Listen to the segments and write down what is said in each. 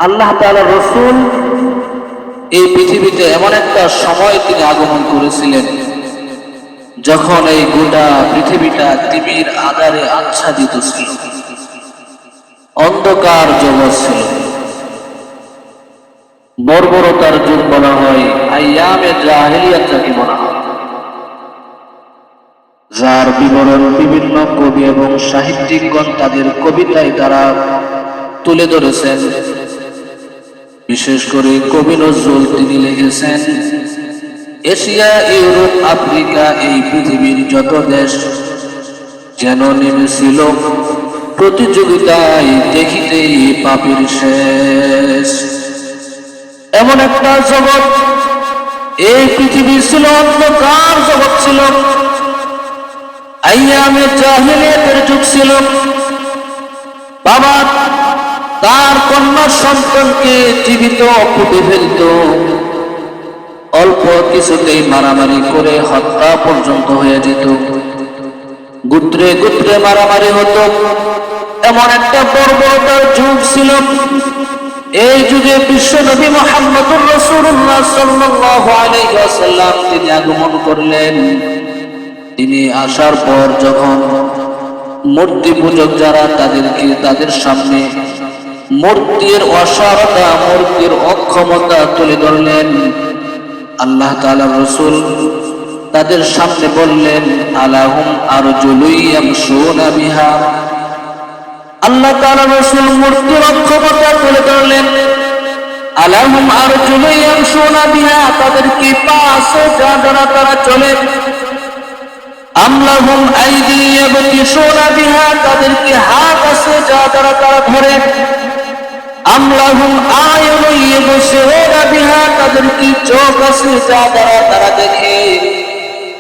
আল্লাহ তাআলা রাসূল এই পৃথিবীতে এমন একটা সময় তিনি আগমন করেছিলেন যখন এই গোটা পৃথিবীটা তিমির আঁধারে আচ্ছাদিত ছিল, অন্ধকার জগৎ ছিল। বর্বরতার যুগ বলা হয়, আইয়ামে জাহেলিয়াত যাকে বলা হয়, যার বিবরণ বিভিন্ন কবি এবং সাহিত্যিকগণ তাদের কবিতায় তারা তুলে ধরেছেন। বিশেষ করে কবি নজরুল তিনি লিখেছেন, এশিয়া, ইউরোপ, আফ্রিকা এই পৃথিবীর যত দেশ যেন নেমেছিল প্রতিযোগিতায়, দেখিতেই পাপীর শেষ। এমন একটা জগৎ এই পৃথিবী ছিল, অন্ধকার জগৎ ছিল, আইয়ামে জাহেলিয়াতের যুগ ছিল। বাবা তার কন্যা সন্তানকে জীবিত পুঁতে ফেলত, অল্প কিছুতেই মারামারি করে হত্যা পর্যন্ত হয়ে যেত, গোত্রে গোত্রে মারামারি হতো। এমন একটা বর্বরতার যুগ ছিল। এই যুগে বিশ্ব নবী মুহাম্মদুর রাসূলুল্লাহ সাল্লাল্লাহু আলাইহি ওয়াসাল্লাম তিনি আগমন করলেন। তিনি আসার পর যখন মূর্তি পূজক যারা তাদেরকে তাদের সামনে মূর্তির অসারতা, মূর্তির অক্ষমতা তুলে ধরলেন, আল্লাহ তাআলার রাসূল তাদের সামনে বললেন, আলাহুম আরজুলুন ইয়ামশুনা বিহা। আল্লাহ তাআলার রাসূল মূর্তির অক্ষমতা তুলে ধরলেন, আলাহুম আরজুলুন ইয়ামশুনা বিহা, তাদের কি পা আছে যা দ্বারা তারা চলে। আমলাহুম আইদি ইয়াবতিশুনা বিহা, তাদের কি হাত আছে যা দ্বারা তারা ধরে। আমলাহুম আয়ুনুন ইবসিরুনা বিহা, তাদের কি চোখ আছে যা দ্বারা তারা দেখে।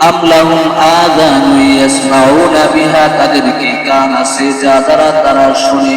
আমলাহুম আযানুন ইয়াসমাউনা বিহা, তাদের কি কান আছে যা দ্বারা তারা শুনে।